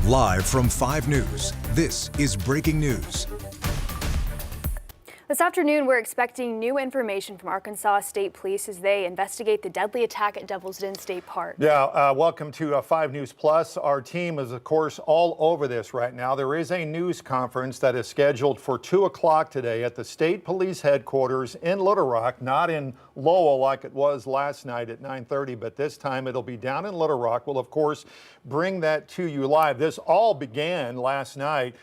Live from 5 News, this is Breaking News. This afternoon, we're expecting new information from Arkansas State Police as they investigate the deadly attack at Devil's Den State Park. Yeah, welcome to 5 News Plus. Our team is, of course, all over this right now. There is a news conference that is scheduled for 2 o'clock today at the State Police Headquarters in Little Rock, not in Lowell like it was last night at 9:30, but this time it'll be down in Little Rock. We'll, of course, bring that to you live. This all began last night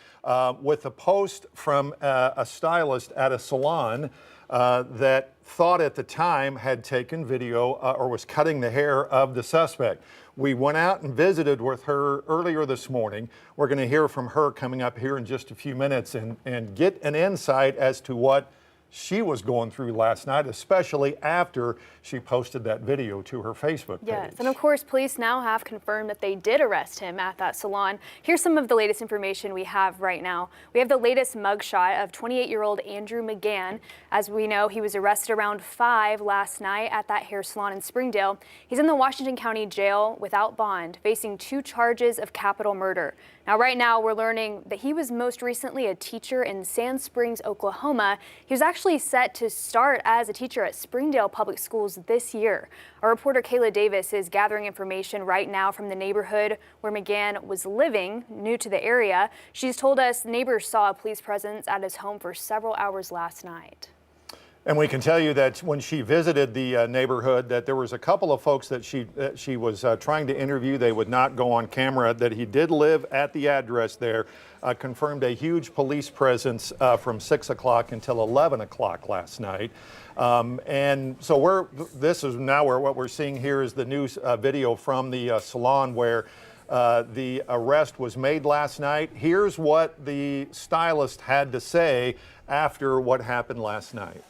with a post from a stylist at a salon that thought at the time had taken video or was cutting the hair of the suspect. We went out and visited with her earlier this morning. We're going to hear from her coming up here in just a few minutes and get an insight as to what she was going through last night, especially after she posted that video to her Facebook page. Yes, and of course, police now have confirmed that they did arrest him at that salon. Here's some of the latest information we have right now. We have the latest mugshot of 28-year-old Andrew McGann. As we know, he was arrested around 5 last night at that hair salon in Springdale. He's in the Washington County Jail without bond, facing 2 charges of capital murder. Now, right now, we're learning that he was most recently a teacher in Sand Springs, Oklahoma. He was actually set to start as a teacher at Springdale Public Schools this year. Our reporter Kayla Davis is gathering information right now from the neighborhood where McGann was living, new to the area. She's told us neighbors saw a police presence at his home for several hours last night. And we can tell you that when she visited the neighborhood, that there was a couple of folks that she was trying to interview. They would not go on camera. That he did live at the address there. Confirmed a huge police presence from 6 o'clock until 11 o'clock last night. And so what we're seeing here is the news video from the salon where the arrest was made last night. Here's what the stylist had to say after what happened last night.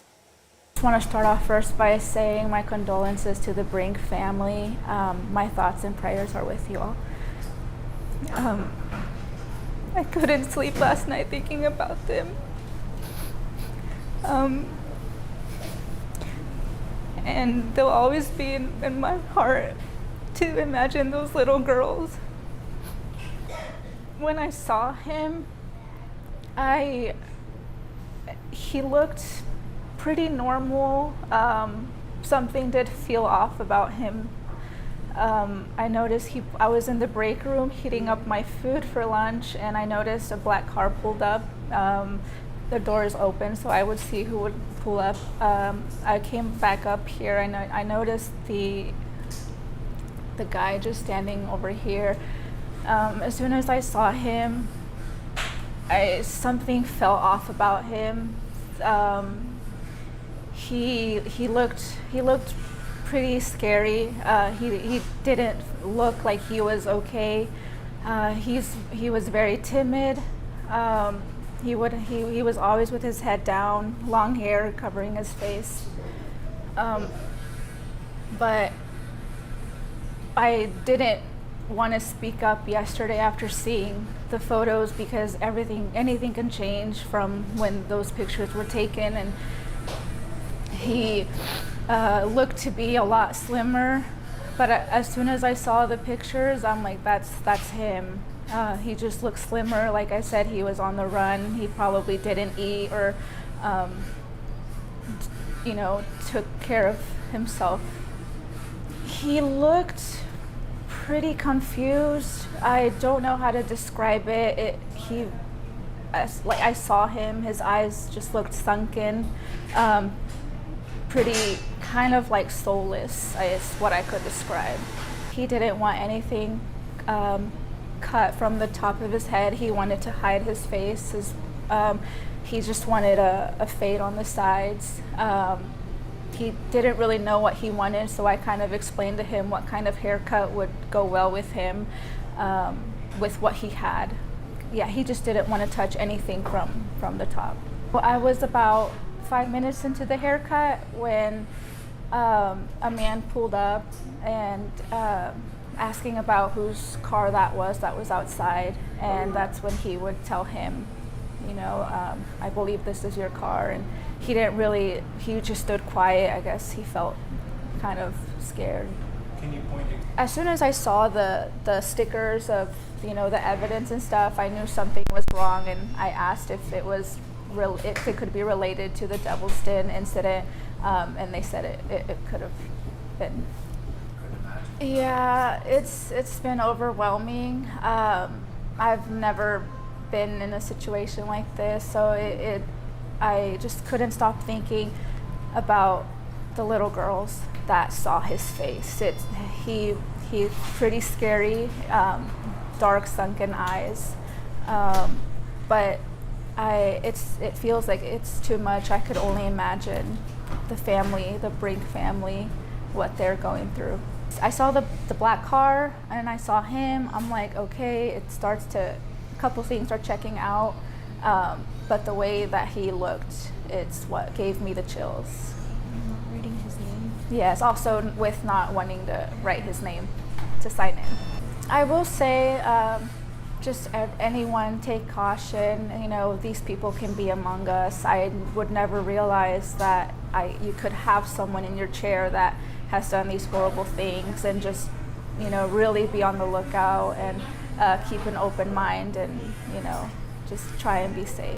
I want to start off first by saying my condolences to the Brink family. My thoughts and prayers are with you all. I couldn't sleep last night thinking about them. And they'll always be in my heart to imagine those little girls. When I saw him, he looked pretty normal. Something did feel off about him. I noticed I was in the break room heating up my food for lunch, and I noticed a black car pulled up. The doors open, so I would see who would pull up. I came back up here, and I noticed the guy just standing over here. As soon as I saw him, something felt off about him. He looked pretty scary. He didn't look like he was okay. He was very timid. He was always with his head down, long hair covering his face. But I didn't want to speak up yesterday after seeing the photos because anything can change from when those pictures were taken, and he looked to be a lot slimmer, but as soon as I saw the pictures, I'm like, that's him. He just looked slimmer. Like I said, he was on the run. He probably didn't eat or, took care of himself. He looked pretty confused. I don't know how to describe it. I saw him, his eyes just looked sunken. Pretty kind of like soulless is what I could describe. He didn't want anything cut from the top of his head. He wanted to hide his face. He just wanted a fade on the sides. He didn't really know what he wanted, so I kind of explained to him what kind of haircut would go well with him, with what he had. Yeah, he just didn't want to touch anything from the top. Well, I was about 5 minutes into the haircut when a man pulled up and asking about whose car that was outside, and that's when he would tell him, I believe this is your car. And he just stood quiet. I guess he felt kind of scared. Can you point it? As soon as I saw the stickers of, you know, the evidence and stuff, I knew something was wrong, and I asked if it was if it could be related to the Devil's Den incident, and they said it could have been. Yeah, it's been overwhelming. I've never been in a situation like this, so I just couldn't stop thinking about the little girls that saw his face. He's pretty scary, dark sunken eyes, but it feels like it's too much. I could only imagine the family, the Brink family, what they're going through. I saw the black car and I saw him. I'm like, okay, a couple things are checking out, but the way that he looked, it's what gave me the chills. Not reading his name? Yes, also with not wanting to write his name to sign in. I will say, just anyone take caution. You know, these people can be among us. I would never realize that you could have someone in your chair that has done these horrible things, and just, you know, really be on the lookout and keep an open mind, and, you know, just try and be safe.